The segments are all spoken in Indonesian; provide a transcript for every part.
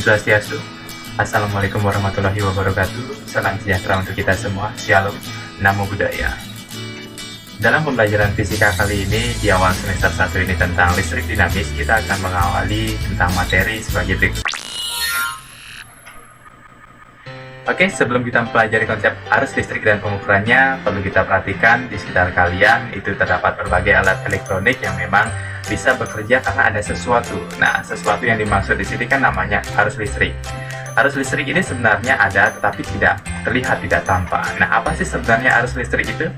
Swastiastu. Assalamualaikum warahmatullahi wabarakatuh. Salam sejahtera untuk kita semua. Shalom. Namo Buddhaya. Dalam pembelajaran fisika kali ini, di awal semester 1 ini tentang listrik dinamis, kita akan mengawali tentang materi sebagai berikut. Oke, sebelum kita mempelajari konsep arus listrik dan pengukurannya, perlu kita perhatikan di sekitar kalian itu terdapat berbagai alat elektronik yang memang bisa bekerja karena ada sesuatu. Nah, sesuatu yang dimaksud di sini kan namanya arus listrik. Arus listrik ini sebenarnya ada, tetapi tidak terlihat, tidak tampak. Nah, apa sih sebenarnya arus listrik itu?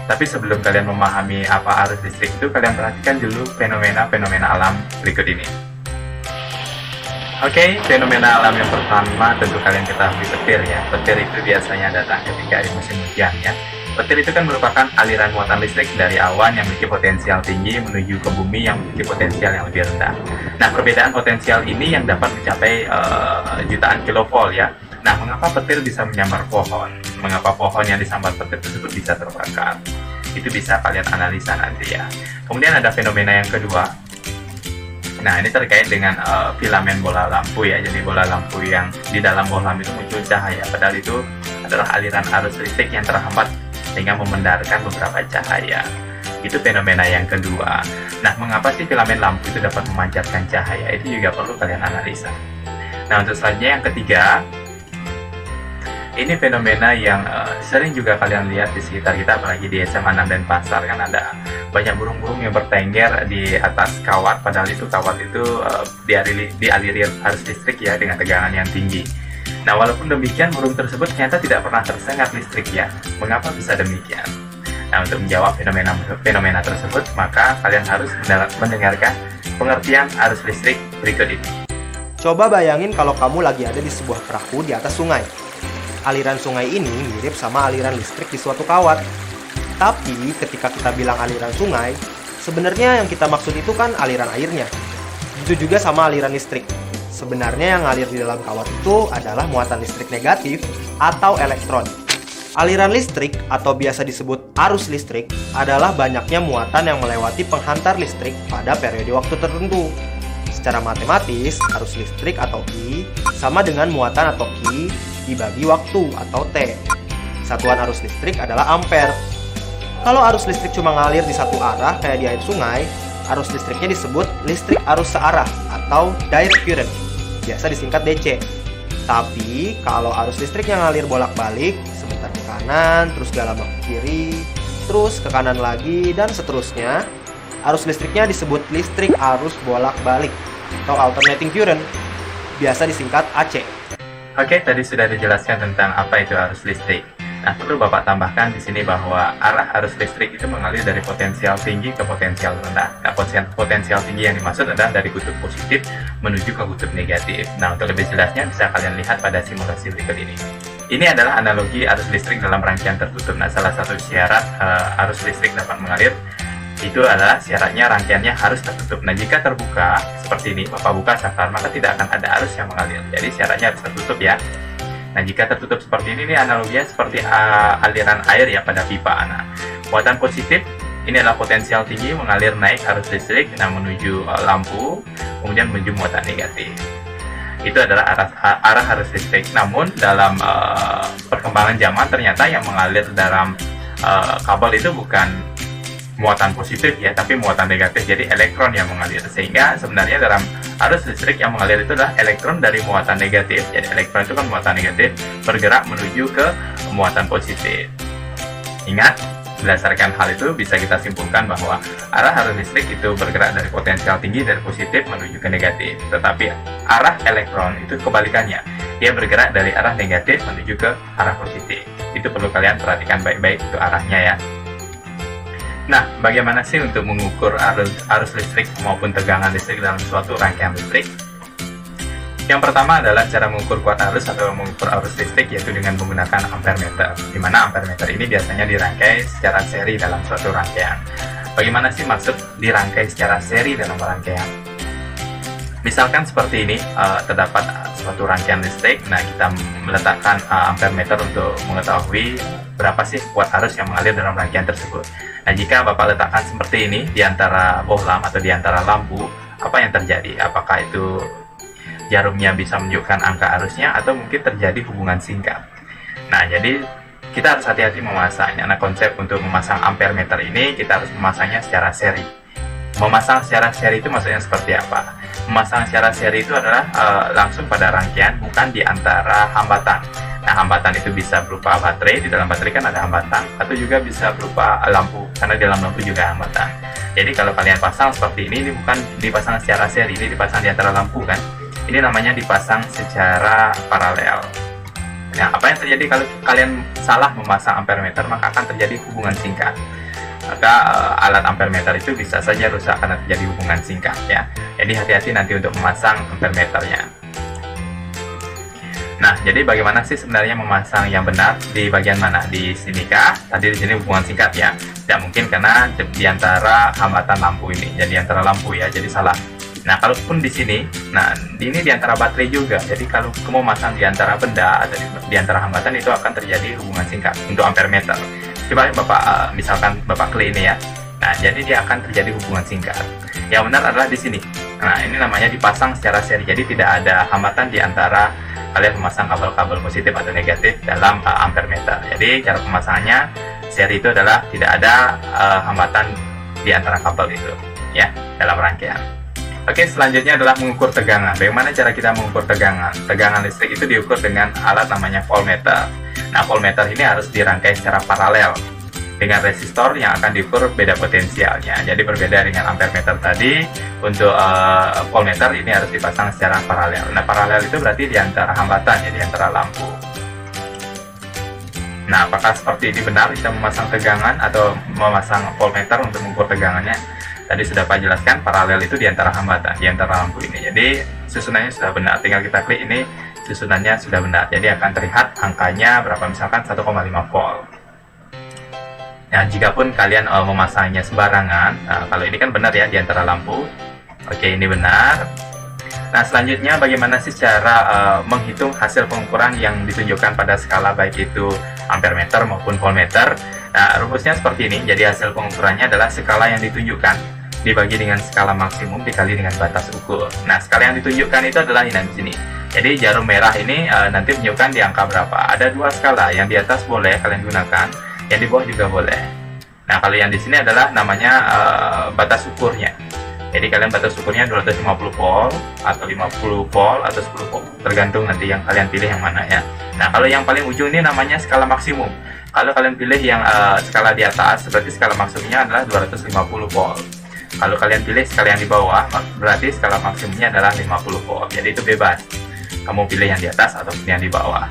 Tapi sebelum kalian memahami apa arus listrik itu, kalian perhatikan dulu fenomena-fenomena alam berikut ini. Oke, fenomena alam yang pertama tentu kalian ketahui petir ya. Petir itu biasanya datang ketika ada musim hujan ya. Petir itu kan merupakan aliran muatan listrik dari awan yang memiliki potensial tinggi menuju ke bumi yang memiliki potensial yang lebih rendah. Nah, perbedaan potensial ini yang dapat mencapai jutaan kilovolt ya. Nah, mengapa petir bisa menyambar pohon? Mengapa pohon yang disambar petir tersebut bisa terbakar? Itu bisa kalian analisa nanti ya. Kemudian ada fenomena yang kedua. Nah, ini terkait dengan filamen bola lampu ya. Jadi bola lampu yang di dalam bola lampu itu muncul cahaya. Padahal itu adalah aliran arus listrik yang terhambat sehingga memendarkan beberapa cahaya. Itu fenomena yang kedua. Nah, mengapa sih filamen lampu itu dapat memancarkan cahaya? Itu juga perlu kalian analisa. Nah, untuk selanjutnya yang ketiga, ini fenomena yang sering juga kalian lihat di sekitar kita, apalagi di SMA 6 dan pasar kan ada banyak burung-burung yang bertengger di atas kawat, padahal itu kawat itu dialiri arus listrik ya dengan tegangan yang tinggi. Nah, walaupun demikian burung tersebut ternyata tidak pernah tersengat listrik ya. Mengapa bisa demikian? Nah, untuk menjawab fenomena tersebut, maka kalian harus mendengarkan pengertian arus listrik berikut ini. Coba bayangin kalau kamu lagi ada di sebuah perahu di atas sungai. Aliran sungai ini mirip sama aliran listrik di suatu kawat. Tapi ketika kita bilang aliran sungai, sebenarnya yang kita maksud itu kan aliran airnya. Itu juga sama aliran listrik. Sebenarnya yang ngalir di dalam kawat itu adalah muatan listrik negatif atau elektron. Aliran listrik atau biasa disebut arus listrik adalah banyaknya muatan yang melewati penghantar listrik pada periode waktu tertentu. Secara matematis, arus listrik atau I sama dengan muatan atau Q dibagi waktu atau T. Satuan arus listrik adalah ampere. Kalau arus listrik cuma ngalir di satu arah kayak di air sungai, arus listriknya disebut listrik arus searah atau direct current, biasa disingkat DC. Tapi kalau arus listrik yang ngalir bolak-balik, sebentar ke kanan, terus gak lama ke kiri, terus ke kanan lagi, dan seterusnya, arus listriknya disebut listrik arus bolak-balik atau alternating current, biasa disingkat AC. Oke, tadi sudah dijelaskan tentang apa itu arus listrik. Nah, perlu Bapak tambahkan di sini bahwa arah arus listrik itu mengalir dari potensial tinggi ke potensial rendah. Nah, potensial tinggi yang dimaksud adalah dari kutub positif menuju ke kutub negatif. Nah, untuk lebih jelasnya bisa kalian lihat pada simulasi berikut ini. Ini adalah analogi arus listrik dalam rangkaian tertutup. Nah, salah satu syarat arus listrik dapat mengalir itu adalah syaratnya rangkaiannya harus tertutup. Nah, jika terbuka seperti ini, Bapak buka saklar, maka tidak akan ada arus yang mengalir. Jadi syaratnya harus tertutup ya. Nah, jika tertutup seperti ini analoginya seperti aliran air ya pada pipa. Nah, muatan positif ini adalah potensial tinggi mengalir naik arus listrik menuju lampu, kemudian menuju muatan negatif. Itu adalah arah arus listrik. Namun dalam perkembangan zaman ternyata yang mengalir dalam kabel itu bukan muatan positif ya, tapi muatan negatif, jadi elektron yang mengalir. Sehingga sebenarnya dalam arus listrik yang mengalir itu adalah elektron dari muatan negatif. Jadi elektron itu kan muatan negatif bergerak menuju ke muatan positif. Ingat, berdasarkan hal itu bisa kita simpulkan bahwa arah arus listrik itu bergerak dari potensial tinggi dari positif menuju ke negatif. Tetapi arah elektron itu kebalikannya. Dia bergerak dari arah negatif menuju ke arah positif. Itu perlu kalian perhatikan baik-baik itu arahnya ya. Nah, bagaimana sih untuk mengukur arus listrik maupun tegangan listrik dalam suatu rangkaian listrik? Yang pertama adalah cara mengukur kuat arus atau mengukur arus listrik, yaitu dengan menggunakan ampere meter. Di mana ampere meter ini biasanya dirangkai secara seri dalam suatu rangkaian. Bagaimana sih maksud dirangkai secara seri dalam rangkaian? Misalkan seperti ini, terdapat suatu rangkaian listrik. Nah, kita meletakkan ampere meter untuk mengetahui berapa sih kuat arus yang mengalir dalam rangkaian tersebut. Nah, jika Bapak letakkan seperti ini di antara bohlam atau di antara lampu, apa yang terjadi? Apakah itu jarumnya bisa menunjukkan angka arusnya, atau mungkin terjadi hubungan singkat. Nah, jadi kita harus hati-hati memasangnya. Nah, konsep untuk memasang ampere meter ini kita harus memasangnya secara seri. Memasang secara seri itu maksudnya seperti apa? Memasang secara seri itu adalah langsung pada rangkaian, bukan di antara hambatan. Nah, hambatan itu bisa berupa baterai, di dalam baterai kan ada hambatan, atau juga bisa berupa lampu, karena di dalam lampu juga hambatan. Jadi kalau kalian pasang seperti ini bukan dipasang secara seri, ini dipasang di antara lampu kan. Ini namanya dipasang secara paralel. Nah, apa yang terjadi kalau kalian salah memasang ampere meter, maka akan terjadi hubungan singkat. Maka alat ampere meter itu bisa saja rusak karena terjadi hubungan singkat ya. Jadi hati-hati nanti untuk memasang ampere meternya. Nah, jadi bagaimana sih sebenarnya memasang yang benar? Di bagian mana? Di sini kah? Tadi di sini hubungan singkat ya. Tidak mungkin karena di antara hambatan lampu ini. Jadi antara lampu ya, jadi salah. Nah, kalaupun di sini, nah ini di antara baterai juga. Jadi kalau kamu masang di antara benda atau di antara hambatan, itu akan terjadi hubungan singkat untuk ampere meter. Coba Bapak misalkan Bapak klik ini ya. Nah, jadi dia akan terjadi hubungan singkat. Yang benar adalah di sini. Nah, ini namanya dipasang secara seri. Jadi tidak ada hambatan di antara kalian memasang kabel-kabel positif atau negatif dalam ampere meter. Jadi cara pemasangannya seri itu adalah tidak ada hambatan di antara kabel itu ya dalam rangkaian. Oke, selanjutnya adalah mengukur tegangan. Bagaimana cara kita mengukur tegangan? Tegangan listrik itu diukur dengan alat namanya voltmeter. Nah, voltmeter ini harus dirangkai secara paralel dengan resistor yang akan diukur beda potensialnya. Jadi berbeda dengan ampere meter tadi, untuk voltmeter ini harus dipasang secara paralel. Nah, paralel itu berarti di antara hambatan ya, di antara lampu. Nah, apakah seperti ini benar kita memasang tegangan atau memasang voltmeter untuk mengukur tegangannya? Tadi sudah Pak jelaskan, paralel itu di antara hambatan, di antara lampu ini. Jadi susunannya sudah benar, tinggal kita klik ini, susunannya sudah benar. Jadi akan terlihat angkanya berapa, misalkan 1,5 volt. Nah, jika pun kalian memasangnya sembarangan, kalau ini kan benar ya di antara lampu. Oke, ini benar. Nah, selanjutnya bagaimana sih cara menghitung hasil pengukuran yang ditunjukkan pada skala baik itu ampere meter maupun voltmeter? Nah, rumusnya seperti ini. Jadi hasil pengukurannya adalah skala yang ditunjukkan dibagi dengan skala maksimum dikali dengan batas ukur. Nah, skala yang ditunjukkan itu adalah ini di sini. Jadi jarum merah ini nanti menunjukkan di angka berapa. Ada dua skala, yang di atas boleh kalian gunakan, yang di bawah juga boleh. Nah, kalau yang di sini adalah namanya batas ukurnya. Jadi kalian batas ukurnya 250 volt atau 50 volt atau 10 volt, tergantung nanti yang kalian pilih yang mana ya. Nah, kalau yang paling ujung ini namanya skala maksimum. Kalau kalian pilih yang skala di atas, berarti skala maksimumnya adalah 250 volt. Kalau kalian pilih skala yang di bawah, berarti skala maksimumnya adalah 50 volt. Jadi itu bebas, kamu pilih yang di atas atau yang di bawah.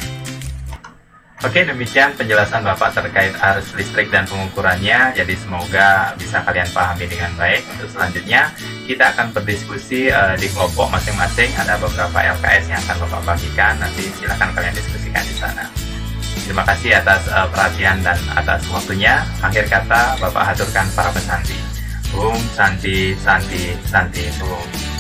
Oke, demikian penjelasan Bapak terkait arus listrik dan pengukurannya. Jadi semoga bisa kalian pahami dengan baik. Untuk selanjutnya, kita akan berdiskusi di kelompok masing-masing. Ada beberapa LKS yang akan Bapak bagikan. Nanti silakan kalian diskusikan di sana. Terima kasih atas perhatian dan atas waktunya. Akhir kata, Bapak haturkan para pesanti. Om Santi Santi Santi Om.